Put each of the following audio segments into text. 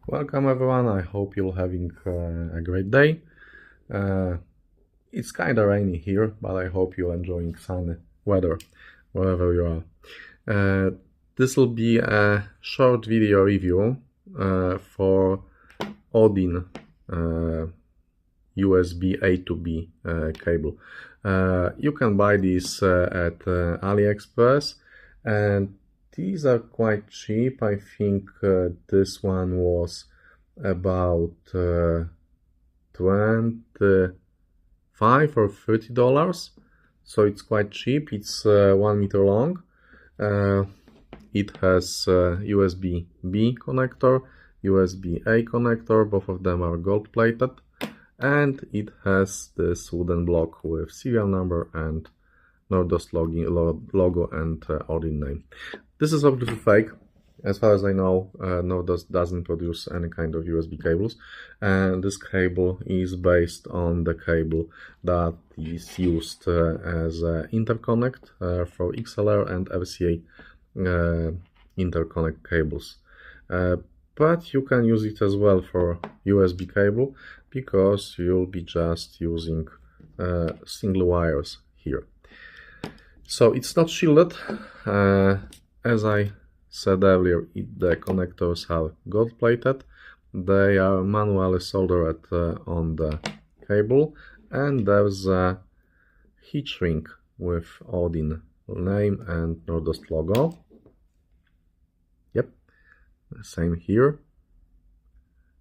Welcome everyone, I hope you're having a great day. It's kinda rainy here, but I hope you're enjoying sunny weather wherever you are. This will be a short video review for Odin USB A to B cable. You can buy this at AliExpress, and these are quite cheap. I think this one was about $25 or $30, so it's quite cheap. It's 1 meter long. It has USB-B connector, USB-A connector, both of them are gold plated, and it has this wooden block with serial number and Nordost logo and Odin name. This is obviously fake. As far as I know, Nordost doesn't produce any kind of USB cables, and this cable is based on the cable that is used as interconnect for XLR and RCA interconnect cables. But you can use it as well for USB cable, because you'll be just using single wires here. So it's not shielded. As I said earlier, the connectors are gold plated. They are manually soldered on the cable, and there's a heat shrink with Odin name and Nordost logo. Yep, same here.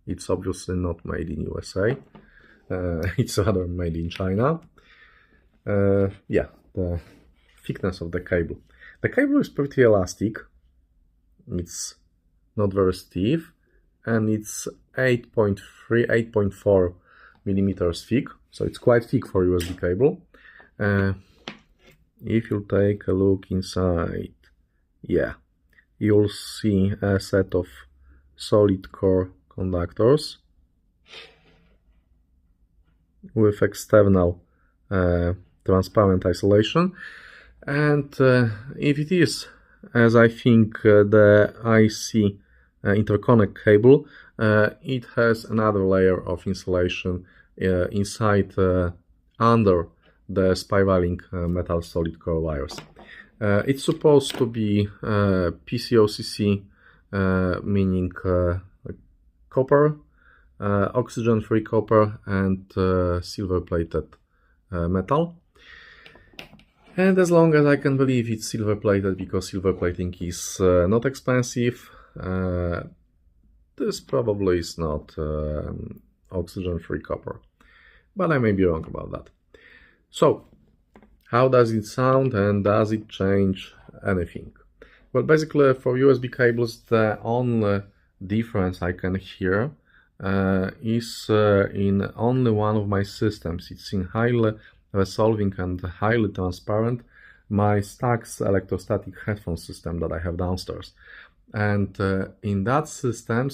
It's obviously not made in USA. It's rather made in China. Yeah, the thickness of the cable. The cable is pretty elastic. It's not very stiff, and it's 8.4 millimeters thick, so it's quite thick for USB cable. If you take a look inside, yeah, you'll see a set of solid core conductors with external transparent isolation, and if it is, as I think, the IC interconnect cable, it has another layer of insulation inside under the spiraling metal solid core wires. It's supposed to be PCOCC, meaning copper, oxygen-free copper, and silver-plated metal. And as long as I can believe, it's silver-plated, because silver plating is not expensive. This probably is not oxygen-free copper, but I may be wrong about that. So, how does it sound, and does it change anything? Well, basically for USB cables, the only difference I can hear is in only one of my systems. It's in highly resolving and highly transparent, my Stax electrostatic headphone system that I have downstairs. And in that system,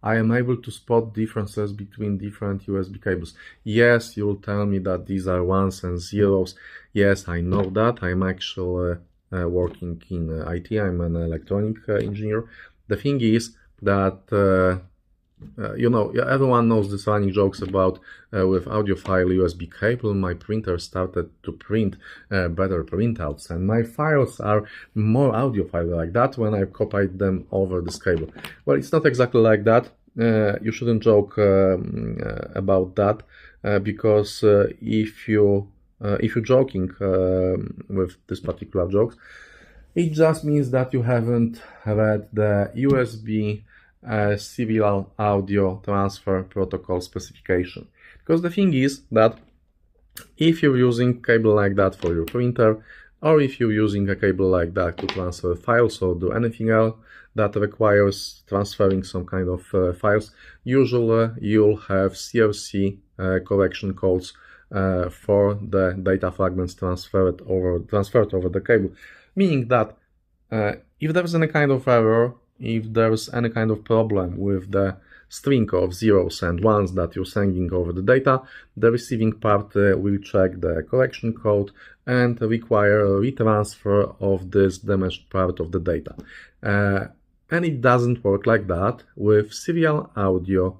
I am able to spot differences between different USB cables. Yes, you'll tell me that these are ones and zeros. Yes, I know that. I'm actually working in IT. I'm an electronic engineer. The thing is that you know, everyone knows these running jokes about with audiophile USB cable, my printer started to print better printouts, and my files are more audiophile like that when I copied them over this cable. Well, it's not exactly like that. You shouldn't joke about that, because if you're joking with this particular jokes, it just means that you haven't read the USB serial audio transfer protocol specification. Because the thing is that if you're using cable like that for your printer, or if you're using a cable like that to transfer files or do anything else that requires transferring some kind of files, usually you'll have CRC correction codes for the data fragments transferred over the cable. Meaning that if there is any kind of error, if there's any kind of problem with the string of zeros and ones that you're sending over the data, the receiving part will check the correction code and require a retransfer of this damaged part of the data. And it doesn't work like that with serial audio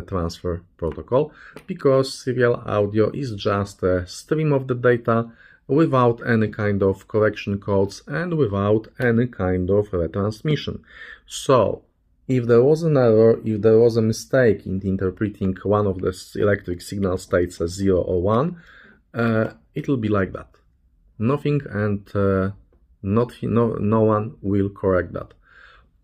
transfer protocol, because serial audio is just a stream of the data without any kind of correction codes and without any kind of retransmission. So if there was an error, if there was a mistake in interpreting one of the electric signal states as 0 or 1, it will be like that. Nothing, and no one will correct that.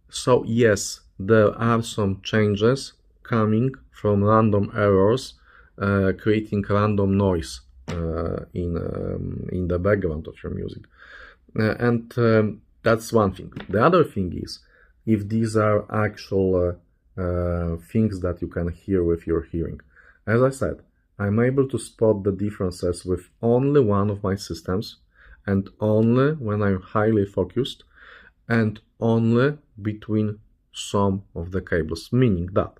So yes, there are some changes coming from random errors, creating random noise in the background of your music, and that's one thing. The other thing is, if these are actual things that you can hear with your hearing. As I said, I'm able to spot the differences with only one of my systems, and only when I'm highly focused, and only between some of the cables, meaning that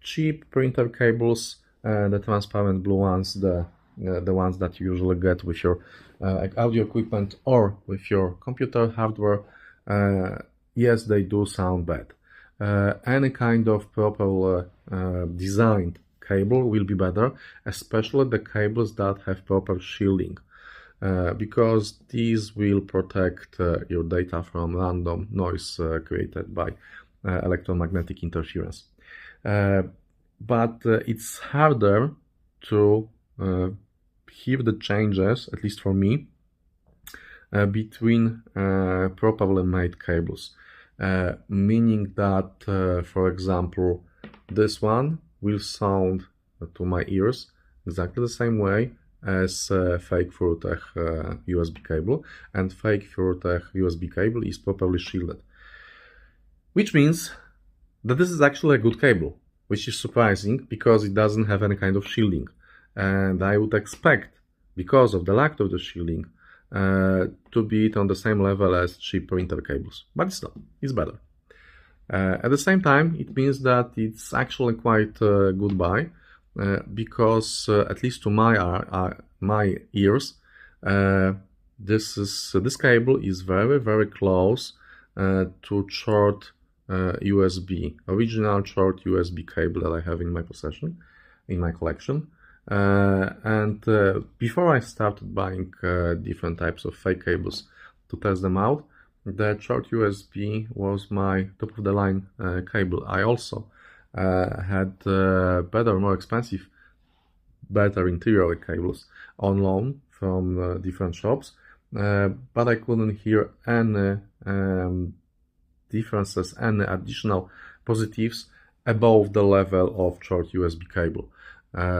cheap printer cables, the transparent blue ones, the ones that you usually get with your audio equipment or with your computer hardware, yes, they do sound bad. Any kind of proper designed cable will be better, especially the cables that have proper shielding. Because these will protect your data from random noise created by electromagnetic interference. But it's harder to hear the changes, at least for me, between properly made cables. Meaning that, for example, this one will sound to my ears exactly the same way as fake FuruTech USB cable, and fake FuruTech USB cable is properly shielded. Which means that this is actually a good cable, which is surprising because it doesn't have any kind of shielding. And I would expect, because of the lack of the shielding, to be it on the same level as cheap printer cables. But it's not, it's better. At the same time, it means that it's actually quite a good buy. Because at least to my ears, this cable is very close to short USB, original short USB cable that I have in my possession, in my collection. And before I started buying different types of fake cables to test them out, the short USB was my top of the line cable. I also had better, more expensive, better interior cables on loan from different shops, but I couldn't hear any differences, any additional positives above the level of short USB cable.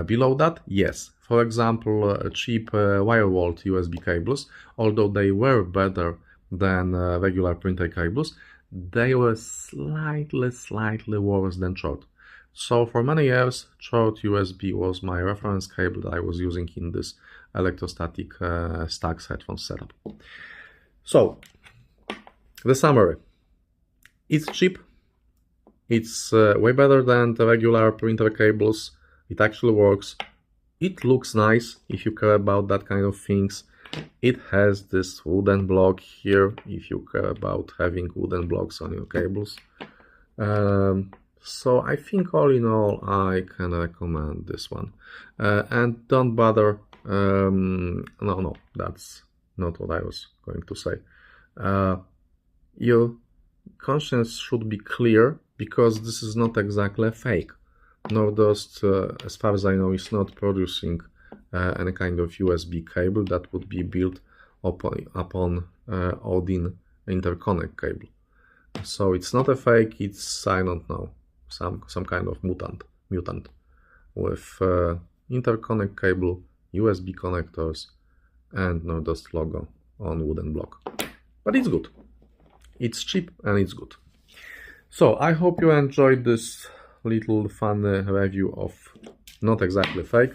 Below that, yes. For example, cheap wire walled USB cables, although they were better than regular printer cables, they were slightly worse than short. So for many years, short USB was my reference cable that I was using in this electrostatic Stax headphone setup. So, the summary. It's cheap. It's way better than the regular printer cables. It actually works. It looks nice if you care about that kind of things. It has this wooden block here, if you care about having wooden blocks on your cables. So I think all in all, I can recommend this one. And don't bother, no, that's not what I was going to say. Your conscience should be clear, because this is not exactly a fake. Nordost, as far as I know, is not producing any kind of USB cable that would be built upon Odin interconnect cable. So it's not a fake, it's, I don't know, some kind of mutant with interconnect cable, USB connectors, and Nordost logo on wooden block. But it's good. It's cheap and it's good. So I hope you enjoyed this little fun review of not exactly fake.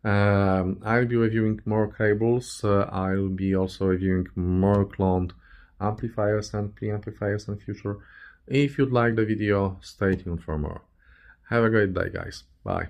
I'll be reviewing more cables. I'll be also reviewing more cloned amplifiers and preamplifiers in the future. If you'd like the video, stay tuned for more. Have a great day, guys. Bye.